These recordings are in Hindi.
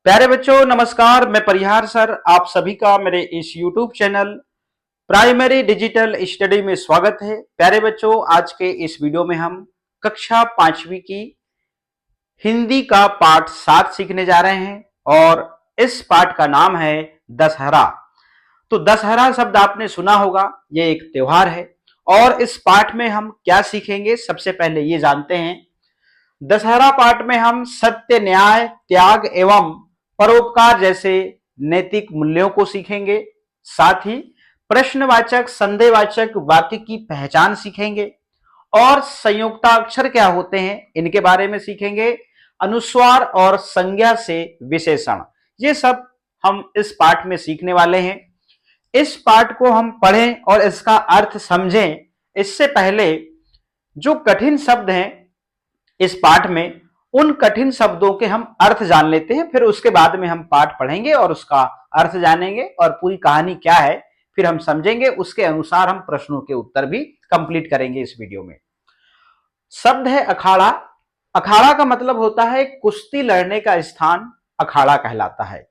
प्यारे बच्चों नमस्कार। मैं परिहार सर आप सभी का मेरे इस YouTube channel primary digital study में स्वागत है। प्यारे बच्चों आज के इस वीडियो में हम कक्षा 5वीं की हिंदी का पाठ 7 सीखने जा रहे हैं और इस पाठ का नाम है दशहरा। तो दशहरा शब्द आपने सुना होगा, ये एक त्योहार है और इस पाठ में हम क्या सीखेंगे सबसे पहले ये जानते हैं। दशहरा पाठ में हम सत्य, न्याय, त्याग एवं परोपकार जैसे नैतिक मूल्यों को सीखेंगे। साथ ही प्रश्नवाचक, संदेहवाचक वाक्य की पहचान सीखेंगे और संयुक्ताक्षर क्या होते हैं इनके बारे में सीखेंगे। अनुस्वार और संज्ञा से विशेषण, ये सब हम इस पाठ में सीखने वाले हैं। इस पाठ को हम पढ़ें और इसका अर्थ समझें इससे पहले जो कठिन शब्द हैं इस पाठ में, उन कठिन शब्दों के हम अर्थ जान लेते हैं। फिर उसके बाद में हम पाठ पढ़ेंगे और उसका अर्थ जानेंगे और पूरी कहानी क्या है फिर हम समझेंगे। उसके अनुसार हम प्रश्नों के उत्तर भी कंप्लीट करेंगे इस वीडियो में। शब्द है अखाड़ा। अखाड़ा का मतलब होता है कुश्ती लड़ने का स्थान, अखाड़ा कहलाता है।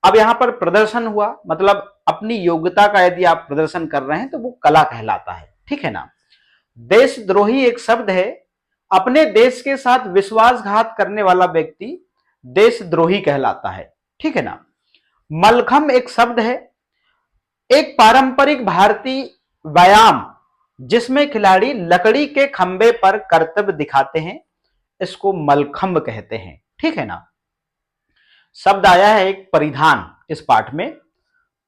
अब यहां पर प्रदर्शन हुआ, मतलब अपनी योग्यता का यदि आप प्रदर्शन कर रहे हैं तो वो कला कहलाता है, ठीक है ना। देशद्रोही एक शब्द है। अपने देश के साथ विश्वासघात करने वाला व्यक्ति देशद्रोही कहलाता है, ठीक है ना। मलखम एक शब्द है, एक पारंपरिक भारतीय व्यायाम जिसमें खिलाड़ी लकड़ी के खंभे पर कर्तव्य दिखाते हैं, इसको मलखंब कहते हैं, ठीक है ना। शब्द आया है एक परिधान इस पाठ में।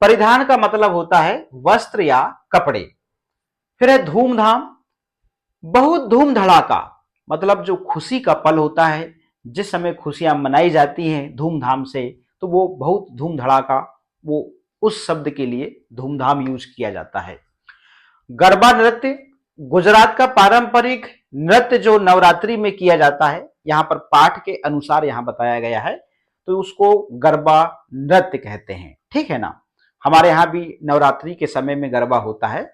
परिधान का मतलब होता है वस्त्र या कपड़े। फिर है धूमधाम, बहुत धूम धड़ाका, मतलब जो खुशी का पल होता है, जिस समय खुशियां मनाई जाती हैं धूमधाम से, तो वो बहुत धूम धड़ाका, वो उस शब्द के लिए धूमधाम यूज किया जाता है। गरबा नृत्य, गुजरात का पारंपरिक नृत्य जो नवरात्रि में किया जाता है, यहां पर पाठ के अनुसार यहां बताया गया है, तो उसको गरबा नृत्य कहते हैं, ठीक है ना। हमारे यहां भी नवरात्रि के समय में गरबा होता है।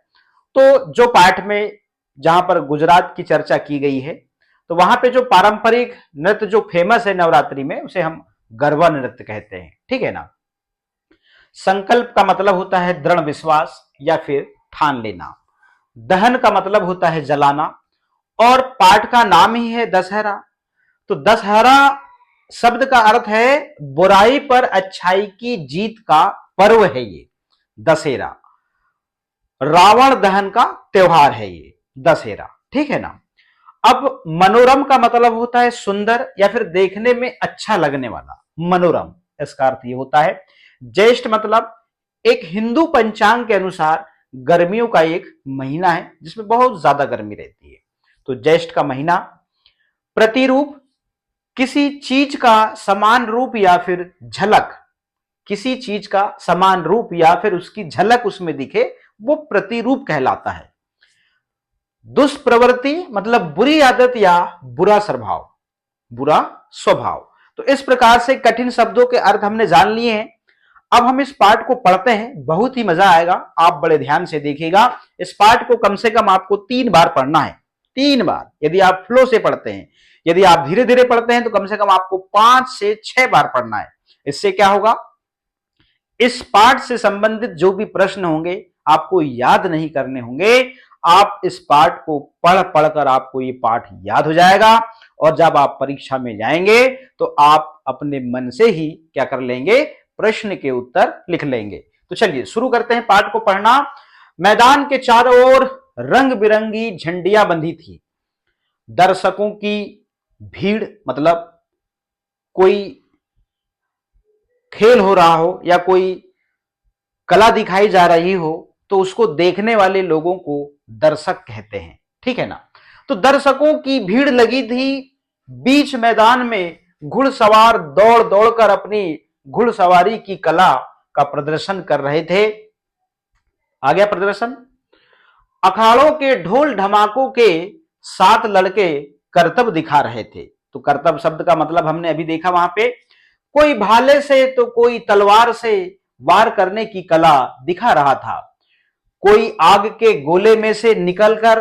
तो जो पाठ में जहां पर गुजरात की चर्चा की गई है, तो वहां पे जो पारंपरिक नृत्य जो फेमस है नवरात्रि में, उसे हम गरबा नृत्य कहते हैं, ठीक है ना। संकल्प का मतलब होता है दृढ़ विश्वास या फिर ठान लेना। दहन का मतलब होता है जलाना और पाठ का नाम ही है दशहरा। तो दशहरा शब्द का अर्थ है बुराई पर अच्छाई की जीत का पर्व है ये दशहरा। रावण दहन का त्योहार है ये दशहरा, ठीक है ना। अब मनोरम का मतलब होता है सुंदर या फिर देखने में अच्छा लगने वाला, मनोरम इसका अर्थ ये होता है। ज्येष्ठ मतलब एक हिंदू पंचांग के अनुसार गर्मियों का एक महीना है जिसमें बहुत ज्यादा गर्मी रहती है, तो ज्येष्ठ का महीना। प्रतिरूप, किसी चीज का समान रूप या फिर झलक, किसी चीज का समान रूप या फिर उसकी झलक उसमें दिखे, वो प्रतिरूप कहलाता है। दुष्प्रवृत्ति मतलब बुरी आदत या बुरा स्वभाव, बुरा स्वभाव। तो इस प्रकार से कठिन शब्दों के अर्थ हमने जान लिए हैं। अब हम इस पाठ को पढ़ते हैं, बहुत ही मजा आएगा, आप बड़े ध्यान से देखिएगा। इस पाठ को कम से कम आपको 3 बार पढ़ना है, 3 बार। यदि आप फ्लो से पढ़ते हैं, यदि आप धीरे धीरे पढ़ते हैं तो कम से कम आपको 5 से 6 बार पढ़ना है। इससे क्या होगा, इस पाठ से संबंधित जो भी प्रश्न होंगे आपको याद नहीं करने होंगे। आप इस पाठ को पढ़ पढ़कर आपको ये पाठ याद हो जाएगा और जब आप परीक्षा में जाएंगे तो आप अपने मन से ही क्या कर लेंगे, प्रश्न के उत्तर लिख लेंगे। तो चलिए शुरू करते हैं पाठ को पढ़ना। मैदान के चारों ओर रंग बिरंगी झंडियां बंधी थी। दर्शकों की भीड़, मतलब कोई खेल हो रहा हो या कोई कला दिखाई जा रही हो तो उसको देखने वाले लोगों को दर्शक कहते हैं, ठीक है ना। तो दर्शकों की भीड़ लगी थी। बीच मैदान में घुड़सवार दौड़ दौड़कर अपनी घुड़सवारी की कला का प्रदर्शन कर रहे थे। आ गया प्रदर्शन। अखाड़ों के ढोल ढमाकों के 7 लड़के करतब दिखा रहे थे। तो करतब शब्द का मतलब हमने अभी देखा, वहां पे कोई भाले से तो कोई तलवार से वार करने की कला दिखा रहा था। कोई आग के गोले में से निकलकर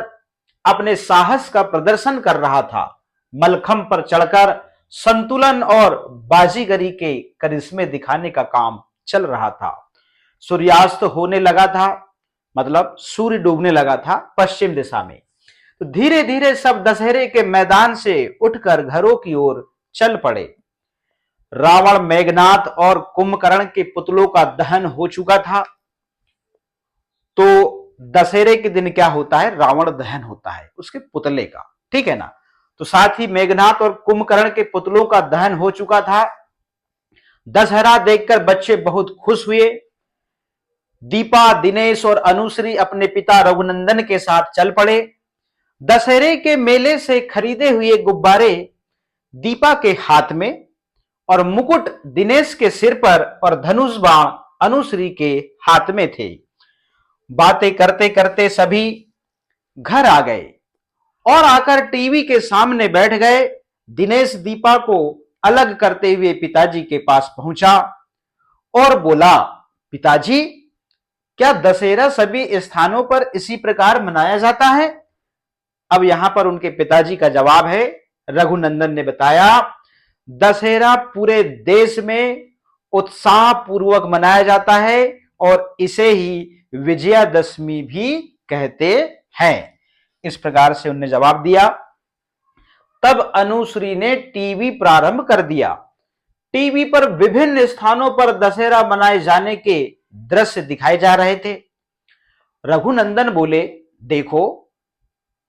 अपने साहस का प्रदर्शन कर रहा था। मलखंब पर चढ़कर संतुलन और बाजीगरी के करिश्मे दिखाने का काम चल रहा था। सूर्यास्त होने लगा था, मतलब सूर्य डूबने लगा था पश्चिम दिशा में। तो धीरे धीरे सब दशहरे के मैदान से उठकर घरों की ओर चल पड़े। रावण, मेघनाथ और कुंभकर्ण के पुतलों का दहन हो चुका था। तो दशहरे के दिन क्या होता है, रावण दहन होता है उसके पुतले का, ठीक है ना। तो साथ ही मेघनाथ और कुंभकर्ण के पुतलों का दहन हो चुका था। दशहरा देखकर बच्चे बहुत खुश हुए। दीपा, दिनेश और अनुश्री अपने पिता रघुनंदन के साथ चल पड़े। दशहरे के मेले से खरीदे हुए गुब्बारे दीपा के हाथ में और मुकुट दिनेश के सिर पर और धनुष बाण अनुश्री के हाथ में थे। बातें करते करते सभी घर आ गए और आकर टीवी के सामने बैठ गए। दिनेश दीपा को अलग करते हुए पिताजी के पास पहुंचा और बोला, पिताजी, क्या दशहरा सभी स्थानों पर इसी प्रकार मनाया जाता है? अब यहां पर उनके पिताजी का जवाब है, रघुनंदन ने बताया, दशहरा पूरे देश में उत्साह पूर्वक मनाया जाता है और इसे ही विजयादशमी भी कहते हैं। इस प्रकार से उन्होंने जवाब दिया। तब अनुश्री ने टीवी प्रारंभ कर दिया। टीवी पर विभिन्न स्थानों पर दशहरा मनाए जाने के दृश्य दिखाए जा रहे थे। रघुनंदन बोले, देखो,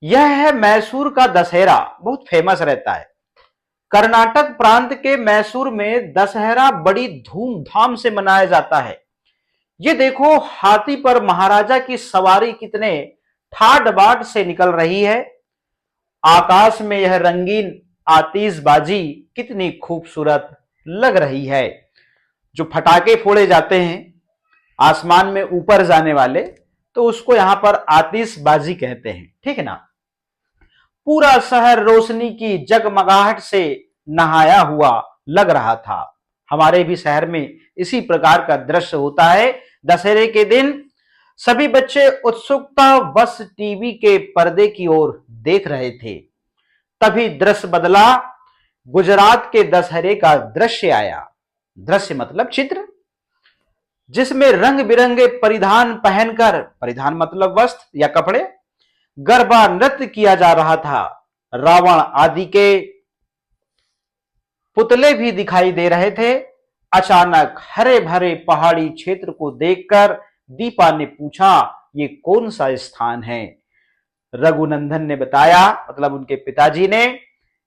यह है मैसूर का दशहरा, बहुत फेमस रहता है। कर्नाटक प्रांत के मैसूर में दशहरा बड़ी धूमधाम से मनाया जाता है। ये देखो, हाथी पर महाराजा की सवारी कितने ठाट बाट से निकल रही है। आकाश में यह रंगीन आतिशबाजी कितनी खूबसूरत लग रही है। जो फटाके फोड़े जाते हैं आसमान में ऊपर जाने वाले, तो उसको यहां पर आतिशबाजी कहते हैं, ठीक है ना। पूरा शहर रोशनी की जगमगाहट से नहाया हुआ लग रहा था। हमारे भी शहर में इसी प्रकार का दृश्य होता है दशहरे के दिन। सभी बच्चे उत्सुकता वश टीवी के पर्दे की ओर देख रहे थे। तभी दृश्य बदला। गुजरात के दशहरे का दृश्य आया। दृश्य मतलब चित्र, जिसमें रंग बिरंगे परिधान पहनकर, परिधान मतलब वस्त्र या कपड़े, गरबा नृत्य किया जा रहा था। रावण आदि के पुतले भी दिखाई दे रहे थे। अचानक हरे भरे पहाड़ी क्षेत्र को देखकर दीपा ने पूछा, ये कौन सा स्थान है? रघुनंदन ने बताया, मतलब उनके पिताजी ने,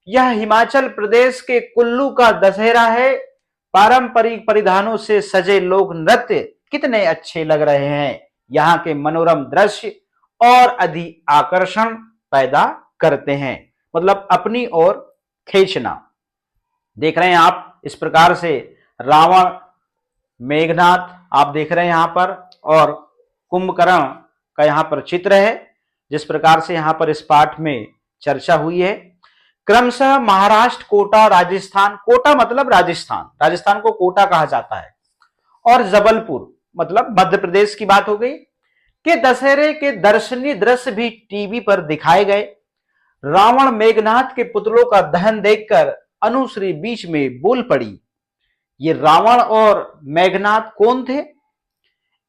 यह हिमाचल प्रदेश के कुल्लू का दशहरा है। पारंपरिक परिधानों से सजे लोक नृत्य कितने अच्छे लग रहे हैं। यहाँ के मनोरम दृश्य और अधिक आकर्षण पैदा करते हैं, मतलब अपनी ओर खींचना। देख रहे हैं आप, इस प्रकार से रावण, मेघनाथ आप देख रहे हैं यहां पर, और कुंभकर्ण का यहां पर चित्र है। जिस प्रकार से यहां पर इस पाठ में चर्चा हुई है। क्रमशः महाराष्ट्र, कोटा, राजस्थान, कोटा मतलब राजस्थान, राजस्थान को कोटा कहा जाता है, और जबलपुर मतलब मध्य प्रदेश की बात हो गई, कि दशहरे के दर्शनीय दृश्य भी टीवी पर दिखाए गए। रावण, मेघनाथ के पुतलों का दहन देखकर अनुश्री बीच में बोल पड़ी, ये रावण और मेघनाथ कौन थे?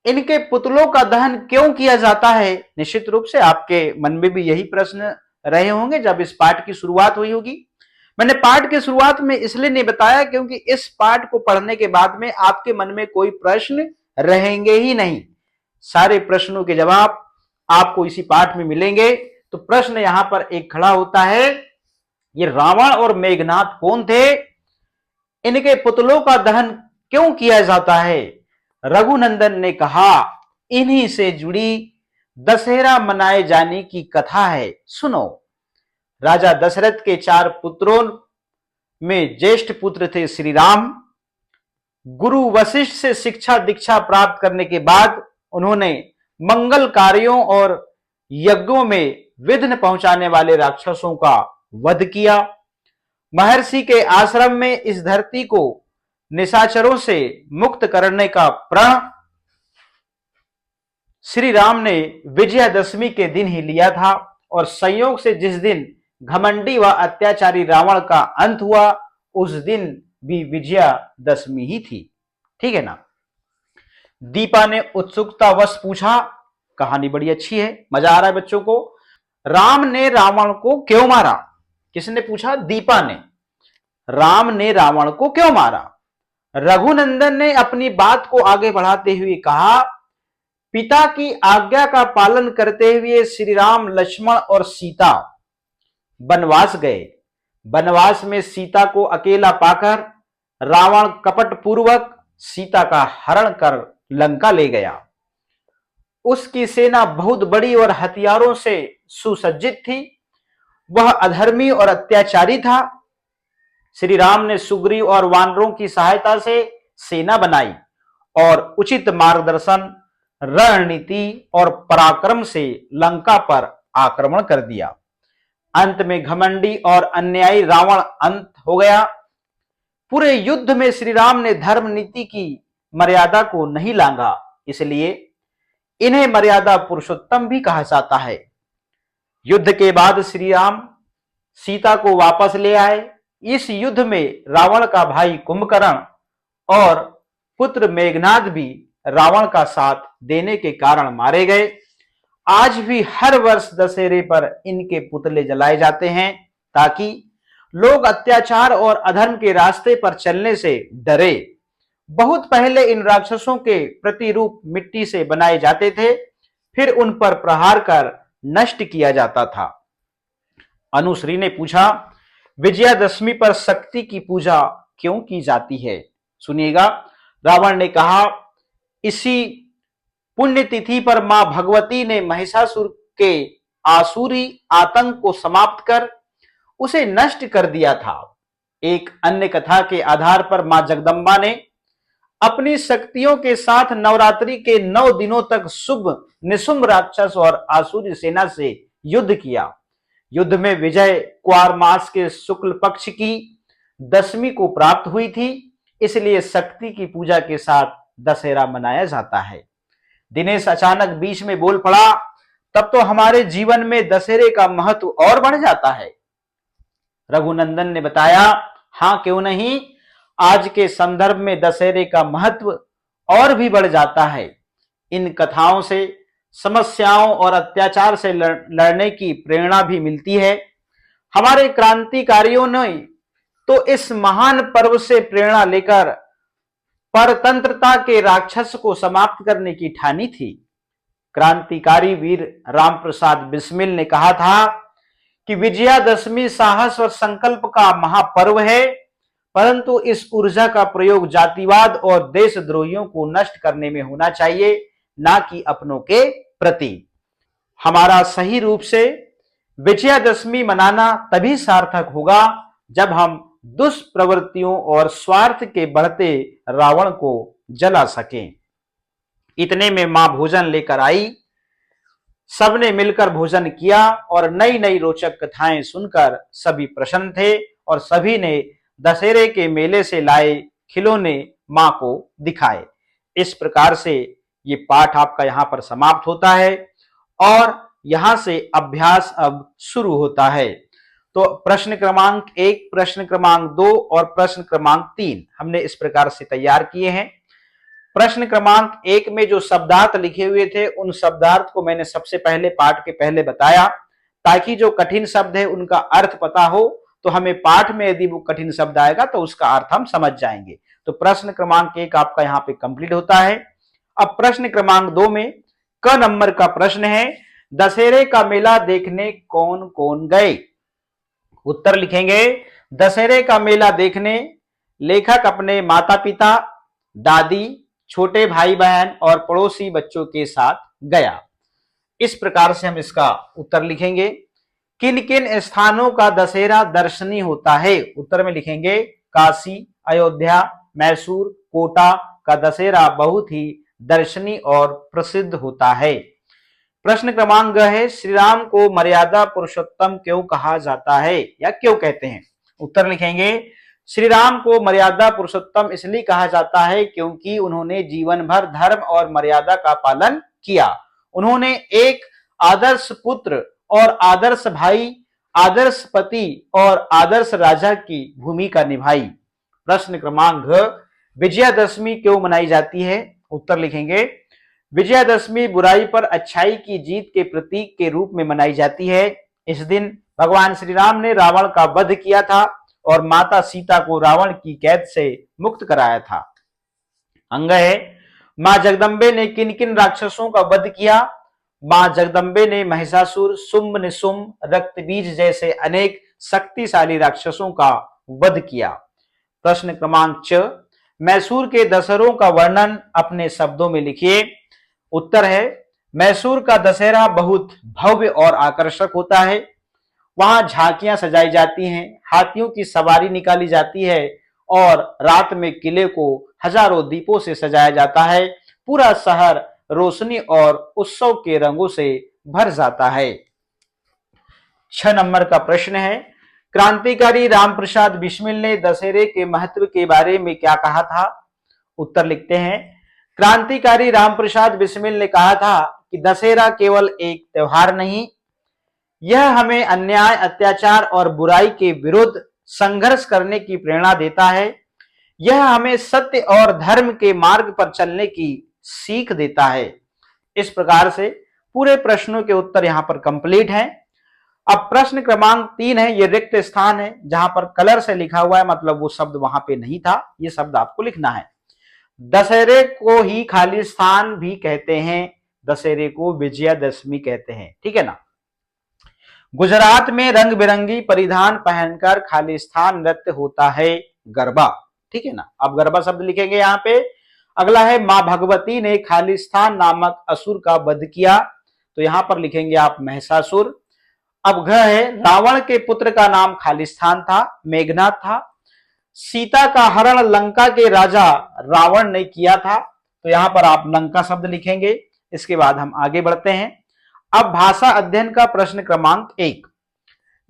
इनके पुतलों का दहन क्यों किया जाता है? निश्चित रूप से आपके मन में भी यही प्रश्न रहे होंगे जब इस पाठ की शुरुआत हुई होगी। मैंने पाठ की शुरुआत में इसलिए नहीं बताया क्योंकि इस पाठ को पढ़ने के बाद में आपके मन में कोई प्रश्न रहेंगे ही नहीं। सारे प्रश्नों के जवाब आपको इसी पाठ में मिलेंगे। तो प्रश्न यहां पर एक खड़ा होता है, ये रावण और मेघनाथ कौन थे? इनके पुतलों का दहन क्यों किया जाता है? रघुनंदन ने कहा, इन्हीं से जुड़ी दशहरा मनाए जाने की कथा है, सुनो। राजा दशरथ के 4 पुत्रों में ज्येष्ठ पुत्र थे श्री राम। गुरु वशिष्ठ से शिक्षा दीक्षा प्राप्त करने के बाद उन्होंने मंगल कार्यों और यज्ञों में विघ्न पहुंचाने वाले राक्षसों का वध किया। महर्षि के आश्रम में इस धरती को निशाचरों से मुक्त करने का प्रण श्री राम ने विजयादशमी के दिन ही लिया था, और संयोग से जिस दिन घमंडी व अत्याचारी रावण का अंत हुआ उस दिन भी विजयादशमी ही थी। ठीक है ना। दीपा ने उत्सुकतावश पूछा, कहानी बड़ी अच्छी है, मजा आ रहा है बच्चों को। राम ने रावण को क्यों मारा? किसने पूछा? दीपा ने। राम ने रावण को क्यों मारा? रघुनंदन ने अपनी बात को आगे बढ़ाते हुए कहा, पिता की आज्ञा का पालन करते हुए श्री राम, लक्ष्मण और सीता वनवास गए। वनवास में सीता को अकेला पाकर रावण कपट पूर्वक सीता का हरण कर लंका ले गया। उसकी सेना बहुत बड़ी और हथियारों से सुसज्जित थी। वह अधर्मी और अत्याचारी था। श्री राम ने सुग्रीव और वानरों की सहायता से सेना बनाई और उचित मार्गदर्शन, रणनीति और पराक्रम से लंका पर आक्रमण कर दिया। अंत में घमंडी और अन्यायी रावण अंत हो गया। पूरे युद्ध में श्री राम ने धर्म नीति की मर्यादा को नहीं लांघा, इसलिए इन्हें मर्यादा पुरुषोत्तम भी कहा जाता है। युद्ध के बाद श्री राम सीता को वापस ले आए। इस युद्ध में रावण का भाई कुंभकर्ण और पुत्र मेघनाद भी रावण का साथ देने के कारण मारे गए। आज भी हर वर्ष दशहरे पर इनके पुतले जलाए जाते हैं ताकि लोग अत्याचार और अधर्म के रास्ते पर चलने से डरे। बहुत पहले इन राक्षसों के प्रतिरूप मिट्टी से बनाए जाते थे, फिर उन पर प्रहार कर नष्ट किया जाता था। अनुश्री ने पूछा, विजयादशमी पर शक्ति की पूजा क्यों की जाती है? सुनिएगा। रावण ने कहा, इसी पुण्यतिथि पर मां भगवती ने महिषासुर के आसुरी आतंक को समाप्त कर उसे नष्ट कर दिया था। एक अन्य कथा के आधार पर मां जगदंबा ने अपनी शक्तियों के साथ नवरात्रि के 9 दिनों तक शुभ निशुंभ राक्षस और आसुरी सेना से युद्ध किया। युद्ध में विजय क्वार मास के शुक्ल पक्ष की दशमी को प्राप्त हुई थी, इसलिए शक्ति की पूजा के साथ दशहरा मनाया जाता है। दिनेश अचानक बीच में बोल पड़ा, तब तो हमारे जीवन में दशहरे का महत्व और बढ़ जाता है। रघुनंदन ने बताया, हां क्यों नहीं, आज के संदर्भ में दशहरे का महत्व और भी बढ़ जाता है। इन कथाओं से समस्याओं और अत्याचार से लड़ने की प्रेरणा भी मिलती है। हमारे क्रांतिकारियों ने तो इस महान पर्व से प्रेरणा लेकर परतंत्रता के राक्षस को समाप्त करने की ठानी थी। क्रांतिकारी वीर रामप्रसाद बिस्मिल ने कहा था कि विजयादशमी साहस और संकल्प का महापर्व है, परंतु इस ऊर्जा का प्रयोग जातिवाद और देशद्रोहियों को नष्ट करने में होना चाहिए, ना कि अपनों के प्रति। हमारा सही रूप से विजयादशमी मनाना तभी सार्थक होगा जब हम दुष्प्रवृत्तियों और स्वार्थ के बढ़ते रावण को जला सकें। इतने में मां भोजन लेकर आई। सबने मिलकर भोजन किया और नई नई रोचक कथाएं सुनकर सभी प्रसन्न थे और सभी ने दशहरे के मेले से लाए खिलौने मां को दिखाए। इस प्रकार से ये पाठ आपका यहां पर समाप्त होता है और यहां से अभ्यास अब शुरू होता है। तो प्रश्न क्रमांक 1, प्रश्न क्रमांक 2 और प्रश्न क्रमांक 3 हमने इस प्रकार से तैयार किए हैं। प्रश्न क्रमांक 1 में जो शब्दार्थ लिखे हुए थे उन शब्दार्थ को मैंने सबसे पहले पाठ के पहले बताया, ताकि जो कठिन शब्द है उनका अर्थ पता हो, तो हमें पाठ में यदि वो कठिन शब्द आएगा तो उसका अर्थ हम समझ जाएंगे। तो प्रश्न क्रमांक 1 आपका यहाँ पे कंप्लीट होता है। अब प्रश्न क्रमांक 2 में क नंबर का प्रश्न है, दशहरे का मेला देखने कौन कौन गए? उत्तर लिखेंगे, दशहरे का मेला देखने लेखक अपने माता पिता, दादी, छोटे भाई बहन और पड़ोसी बच्चों के साथ गया। इस प्रकार से हम इसका उत्तर लिखेंगे। किन किन स्थानों का दशहरा दर्शनीय होता है? उत्तर में लिखेंगे, काशी, अयोध्या, मैसूर, कोटा का दशहरा बहुत ही दर्शनीय और प्रसिद्ध होता है। प्रश्न क्रमांक है, श्री राम को मर्यादा पुरुषोत्तम क्यों कहा जाता है या क्यों कहते हैं? उत्तर लिखेंगे, श्री राम को मर्यादा पुरुषोत्तम इसलिए कहा जाता है क्योंकि उन्होंने जीवन भर धर्म और मर्यादा का पालन किया। उन्होंने एक आदर्श पुत्र और आदर्श भाई, आदर्श पति और आदर्श राजा की भूमिका निभाई? प्रश्न क्रमांक घ, विजयादशमी क्यों मनाई जाती है? उत्तर लिखेंगे, विजयादशमी बुराई पर अच्छाई की जीत के प्रतीक के रूप में मनाई जाती है। इस दिन भगवान श्री राम ने रावण का वध किया था और माता सीता को रावण की कैद से मुक्त कराया था। अंग है, मां जगदम्बे ने किन किन राक्षसों का वध किया? मां जगदम्बे ने महिषासुर, शुंभ निशुंभ, रक्तबीज जैसे अनेक शक्तिशाली राक्षसों का वध किया। प्रश्न क्रमांक च, मैसूर के दशहरों का वर्णन अपने शब्दों में लिखिए। उत्तर है, मैसूर का दशहरा बहुत भव्य और आकर्षक होता है। वहां झांकियां सजाई जाती हैं, हाथियों की सवारी निकाली जाती है और रात में किले को हजारों दीपों से सजाया जाता है। पूरा शहर रोशनी और उत्सव के रंगों से भर जाता है। 6 नंबर का प्रश्न है, क्रांतिकारी रामप्रसाद बिस्मिल ने दशहरे के महत्व के बारे में क्या कहा था? उत्तर लिखते हैं, क्रांतिकारी रामप्रसाद बिस्मिल ने कहा था कि दशहरा केवल एक त्योहार नहीं, यह हमें अन्याय, अत्याचार और बुराई के विरुद्ध संघर्ष करने की प्रेरणा देता है। यह हमें सत्य और धर्म के मार्ग पर चलने की सीख देता है। इस प्रकार से पूरे प्रश्नों के उत्तर यहां पर कंप्लीट हैं। अब प्रश्न क्रमांक 3 है, ये रिक्त स्थान है जहां पर कलर से लिखा हुआ है, मतलब वो शब्द वहां पे नहीं था, ये शब्द आपको लिखना है। दशहरे को ही खाली स्थान भी कहते हैं, दशहरे को विजयादशमी कहते हैं, ठीक है ना। गुजरात में रंग बिरंगी परिधान पहनकर खालिस्तान नृत्य होता है, गरबा, ठीक है ना। अब गरबा शब्द लिखेंगे यहां पे। अगला है, मां भगवती ने खालिस्तान नामक असुर का वध किया, तो यहां पर लिखेंगे आप महिषासुर। अब घ है, रावण के पुत्र का नाम खालिस्तान था, मेघनाथ था। सीता का हरण लंका के राजा रावण ने किया था, तो यहां पर आप लंका शब्द लिखेंगे। इसके बाद हम आगे बढ़ते हैं। अब भाषा अध्ययन का प्रश्न क्रमांक 1,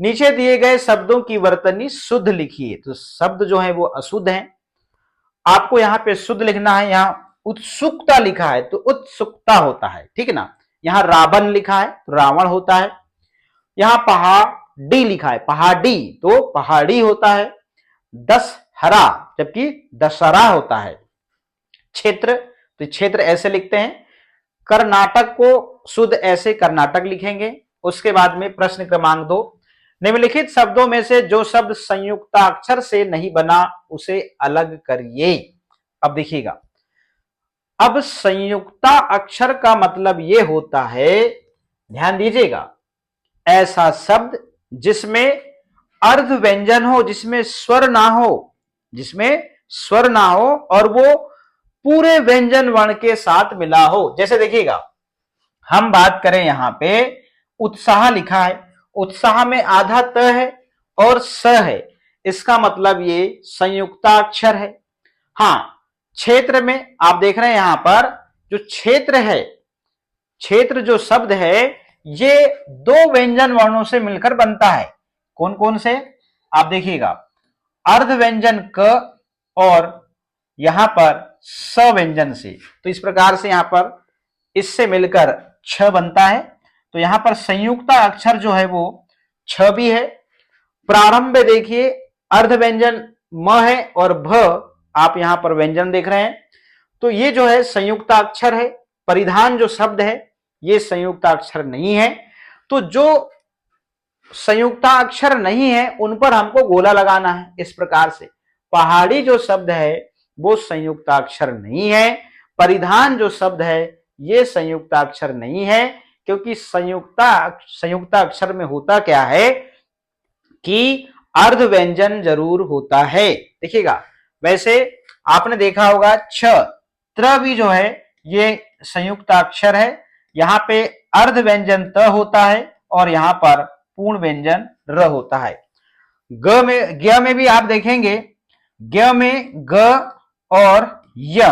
नीचे दिए गए शब्दों की वर्तनी शुद्ध लिखिए। तो शब्द जो है वो अशुद्ध हैं, आपको यहां पे शुद्ध लिखना है। यहां उत्सुकता लिखा है तो उत्सुकता होता है, ठीक है ना। यहां रावण लिखा है तो रावण होता है। यहां पहाड़ी लिखा है, पहाड़ी तो पहाड़ी होता है। दशहरा जबकि दशहरा होता है। क्षेत्र तो क्षेत्र ऐसे लिखते हैं। कर्नाटक को शुद्ध ऐसे कर्नाटक लिखेंगे। उसके बाद में प्रश्न क्रमांक 2, निम्नलिखित शब्दों में से जो शब्द संयुक्ताक्षर से नहीं बना उसे अलग करिए। अब देखिएगा, अब संयुक्ता अक्षर का मतलब यह होता है, ध्यान दीजिएगा, ऐसा शब्द जिसमें अर्ध व्यंजन हो, जिसमें स्वर ना हो, जिसमें स्वर ना हो और वो पूरे व्यंजन वर्ण के साथ मिला हो। जैसे देखिएगा, हम बात करें यहां पे उत्साह लिखा है, उत्साह में आधा त है और स है, इसका मतलब ये संयुक्ताक्षर है। हां, क्षेत्र में आप देख रहे हैं यहां पर जो क्षेत्र है, क्षेत्र जो शब्द है ये 2 व्यंजन वर्णों से मिलकर बनता है। कौन कौन से? आप देखिएगा, अर्ध व्यंजन क और यहां पर स व्यंजन से। तो इस प्रकार से यहां पर इससे मिलकर छ बनता है। तो यहां पर संयुक्ता अक्षर जो है वो छ भी है। प्रारंभ में देखिए अर्ध व्यंजन म है और भ आप यहां पर व्यंजन देख रहे हैं, तो ये जो है संयुक्ताक्षर है। परिधान जो शब्द है ये संयुक्ताक्षर नहीं है। तो जो संयुक्ताक्षर नहीं है उन पर हमको गोला लगाना है। इस प्रकार से पहाड़ी जो शब्द है वो संयुक्ताक्षर नहीं है, परिधान जो शब्द है ये संयुक्ताक्षर नहीं है, क्योंकि संयुक्ताक्षर में होता क्या है कि अर्ध व्यंजन जरूर होता है। देखिएगा, वैसे आपने देखा होगा छ त्र भी जो है ये संयुक्ताक्षर है, यहां पे अर्ध व्यंजन त होता है और यहां पर पूर्ण व्यंजन र होता है। ग में भी आप देखेंगे, ग में ग और य,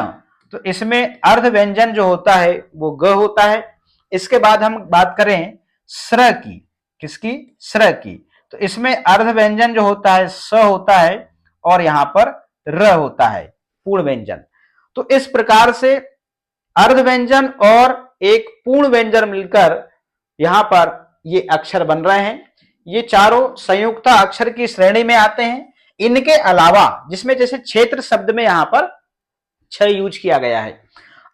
तो इसमें अर्ध व्यंजन जो होता है वो ग होता है। इसके बाद हम बात करें स्र की, किसकी? स्र की, तो इसमें अर्ध व्यंजन जो होता है स होता है और यहां पर र होता है, पूर्ण व्यंजन। तो इस प्रकार से अर्ध व्यंजन और एक पूर्ण व्यंजन मिलकर यहां पर ये अक्षर बन रहे हैं। ये चारों संयुक्त अक्षर की श्रेणी में आते हैं। इनके अलावा जिसमें जैसे क्षेत्र शब्द में यहां पर 6 यूज किया गया है।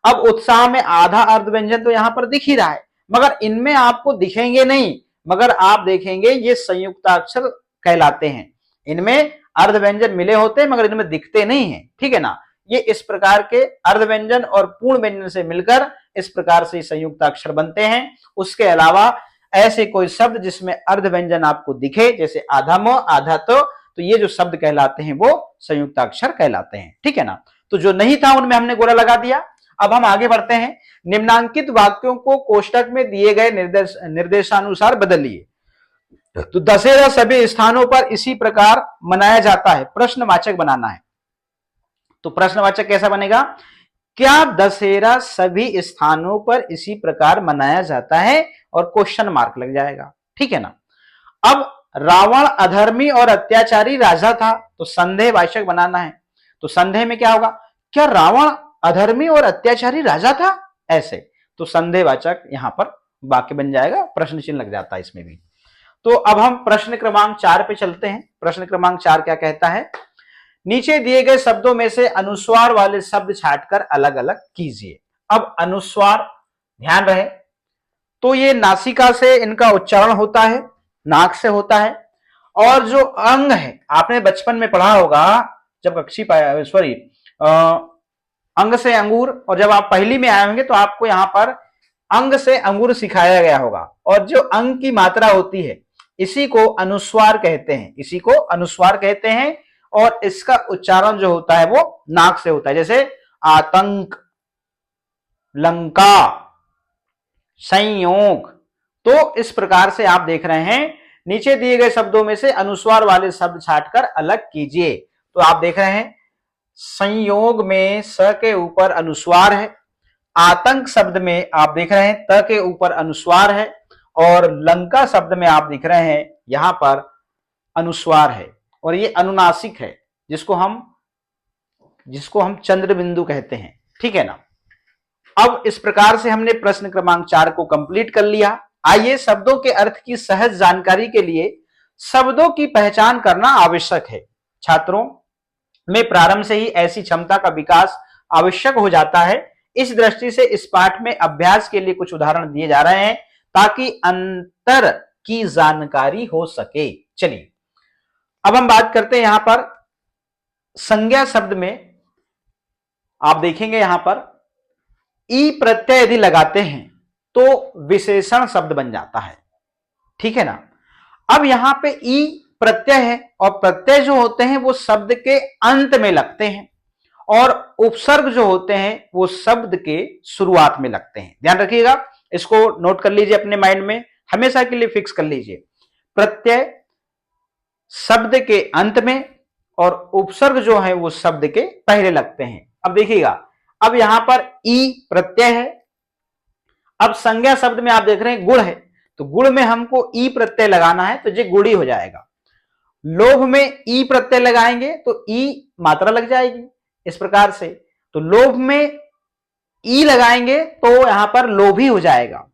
अब उत्साह में आधा अर्ध व्यंजन तो यहां पर दिख ही रहा है, मगर इनमें आपको दिखेंगे नहीं, मगर आप देखेंगे ये संयुक्त अक्षर कहलाते हैं। इनमें अर्ध व्यंजन मिले होते हैं मगर इनमें दिखते नहीं है, ठीक है ना। ये इस प्रकार के अर्ध व्यंजन और पूर्ण व्यंजन से मिलकर इस प्रकार से संयुक्त अक्षर बनते हैं। उसके अलावा ऐसे कोई शब्द जिसमें अर्ध व्यंजन आपको दिखे, जैसे आधा म आधा तो ये जो शब्द कहलाते हैं वो संयुक्त अक्षर कहलाते हैं, ठीक है ना। तो जो नहीं था उनमें हमने गोला लगा दिया। अब हम आगे बढ़ते हैं। निम्नांकित वाक्यों को कोष्टक में दिए गए निर्देशानुसार बदलिए। तो दशहरा सभी स्थानों पर इसी प्रकार मनाया जाता है, प्रश्नवाचक बनाना है। तो प्रश्नवाचक कैसा बनेगा? क्या दशहरा सभी स्थानों पर इसी प्रकार मनाया जाता है, और क्वेश्चन मार्क लग जाएगा, ठीक है ना। अब रावण अधर्मी और अत्याचारी राजा था, तो संदेहवाचक बनाना है। तो संदेह में क्या होगा? क्या रावण अधर्मी और अत्याचारी राजा था? ऐसे तो संदेहवाचक यहां पर वाक्य बन जाएगा, प्रश्न चिन्ह लग जाता है इसमें भी। तो अब हम प्रश्न क्रमांक 4 पे चलते हैं। प्रश्न क्रमांक 4 क्या कहता है? नीचे दिए गए शब्दों में से अनुस्वार वाले शब्द छांटकर अलग अलग कीजिए। अब अनुस्वार ध्यान रहे तो ये नासिका से इनका उच्चारण होता है, नाक से होता है। और जो अंग है, आपने बचपन में पढ़ा होगा जब कक्षी सॉरी अंग से अंगूर, और जब आप पहली में आए होंगे तो आपको यहां पर अंग से अंगूर सिखाया गया होगा। और जो अंग की मात्रा होती है इसी को अनुस्वार कहते हैं, इसी को अनुस्वार कहते हैं। और इसका उच्चारण जो होता है वो नाक से होता है, जैसे आतंक, लंका, संयोग। तो इस प्रकार से आप देख रहे हैं नीचे दिए गए शब्दों में से अनुस्वार वाले शब्द छांटकर अलग कीजिए। तो आप देख रहे हैं संयोग में स के ऊपर अनुस्वार है, आतंक शब्द में आप देख रहे हैं त के ऊपर अनुस्वार है, और लंका शब्द में आप दिख रहे हैं यहां पर अनुस्वार है, और ये अनुनासिक है, जिसको हम चंद्र बिंदु कहते हैं, ठीक है ना। अब इस प्रकार से हमने प्रश्न क्रमांक 4 को कंप्लीट कर लिया। आइए शब्दों के अर्थ की सहज जानकारी के लिए शब्दों की पहचान करना आवश्यक है। छात्रों में प्रारंभ से ही ऐसी क्षमता का विकास आवश्यक हो जाता है। इस दृष्टि से इस पाठ में अभ्यास के लिए कुछ उदाहरण दिए जा रहे हैं ताकि अंतर की जानकारी हो सके। चलिए अब हम बात करते हैं यहां पर संज्ञा शब्द में। आप देखेंगे यहां पर ई प्रत्यय यदि लगाते हैं तो विशेषण शब्द बन जाता है, ठीक है ना। अब यहां पे ई प्रत्यय है, और प्रत्यय जो होते हैं वो शब्द के अंत में लगते हैं, और उपसर्ग जो होते हैं वो शब्द के शुरुआत में लगते हैं। ध्यान रखिएगा, इसको नोट कर लीजिए अपने माइंड में, हमेशा के लिए फिक्स कर लीजिए। प्रत्यय शब्द के अंत में और उपसर्ग जो है वो शब्द के पहले लगते हैं। अब देखिएगा, अब यहां पर ई प्रत्यय है। अब संज्ञा शब्द में आप देख रहे हैं गुण है, तो गुण में हमको ई प्रत्यय लगाना है, तो ये गुड़ी हो जाएगा। लोभ में ई प्रत्यय लगाएंगे तो ई मात्रा लग जाएगी, इस प्रकार से। तो लोभ में ई लगाएंगे तो यहां पर लोभी हो जाएगा।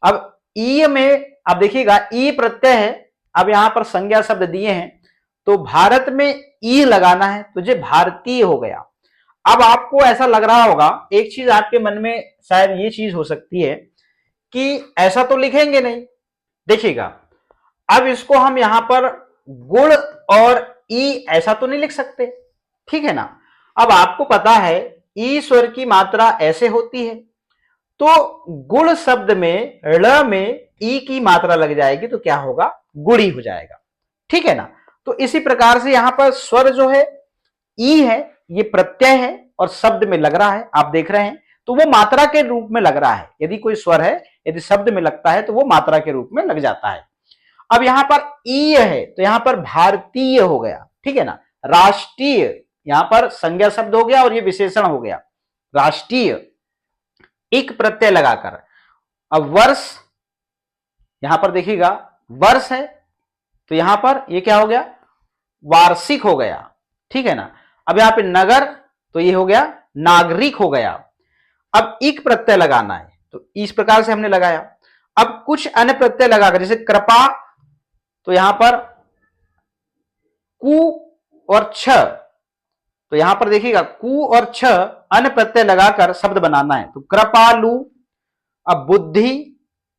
अब ई में आप देखिएगा ई प्रत्यय है, अब यहां पर संज्ञा शब्द दिए हैं तो भारत में ई लगाना है, तो ये भारतीय हो गया। अब आपको ऐसा लग रहा होगा, एक चीज आपके मन में शायद ये चीज हो सकती है कि ऐसा तो लिखेंगे नहीं। देखिएगा, अब इसको हम यहां पर गुण और ई ऐसा तो नहीं लिख सकते, ठीक है ना। अब आपको पता है ई स्वर की मात्रा ऐसे होती है, तो गुण शब्द में ळ में ई की मात्रा लग जाएगी तो क्या होगा? गुड़ी हो जाएगा, ठीक है ना। तो इसी प्रकार से यहां पर स्वर जो है ई है, ये प्रत्यय है और शब्द में लग रहा है, आप देख रहे हैं, तो वो मात्रा के रूप में लग रहा है। यदि कोई स्वर है, यदि शब्द में लगता है तो वो मात्रा के रूप में लग जाता है। अब यहां पर ई है तो यहां पर भारतीय हो गया, ठीक है ना। राष्ट्रीय यहां पर संज्ञा शब्द हो गया और ये विशेषण हो गया, राष्ट्रीय। एक प्रत्यय लगाकर अब वर्ष, यहां पर देखिएगा वर्ष है तो यहां पर ये क्या हो गया? वार्षिक हो गया, ठीक है ना। अब यहां पे नगर तो ये हो गया नागरिक हो गया। अब एक प्रत्यय लगाना है तो इस प्रकार से हमने लगाया। अब कुछ अन्य प्रत्यय लगाकर, जैसे कृपा तो यहां पर कु और छ, तो यहां पर देखिएगा कु और छ अन प्रत्यय लगाकर शब्द बनाना है। तो कृपालु, अब बुद्धि,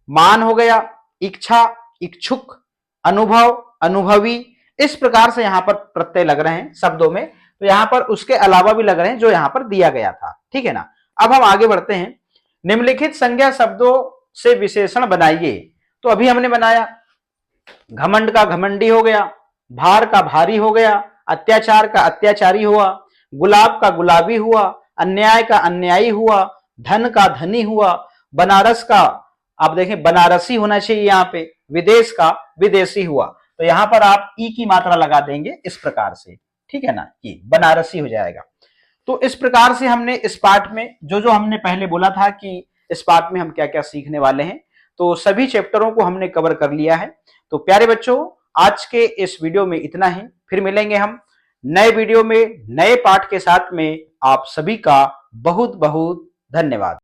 मान हो गया, इच्छा, इच्छुक, अनुभव, अनुभवी, इस प्रकार से यहां पर प्रत्यय लग रहे हैं शब्दों में। तो यहां पर उसके अलावा भी लग रहे हैं जो यहां पर दिया गया था, ठीक है ना। अब हम आगे बढ़ते हैं। निम्नलिखित संज्ञा शब्दों से विशेषण बनाइए। तो अभी हमने बनाया, घमंड का घमंडी हो गया, भार का भारी हो गया, अत्याचार का अत्याचारी हुआ, गुलाब का गुलाबी हुआ, अन्याय का अन्यायी हुआ, धन का धनी हुआ, बनारस का, आप देखें बनारसी होना चाहिए यहां पे, विदेश का विदेशी हुआ। तो यहां पर आप ई की मात्रा लगा देंगे इस प्रकार से, ठीक है ना, ई बनारसी हो जाएगा। तो इस प्रकार से हमने इस पाठ में जो जो हमने पहले बोला था कि इस पाठ में हम क्या क्या सीखने वाले हैं, तो सभी चैप्टरों को हमने कवर कर लिया है। तो प्यारे बच्चों, आज के इस वीडियो में इतना ही। फिर मिलेंगे हम नए वीडियो में नए पाठ के साथ में। आप सभी का बहुत बहुत धन्यवाद।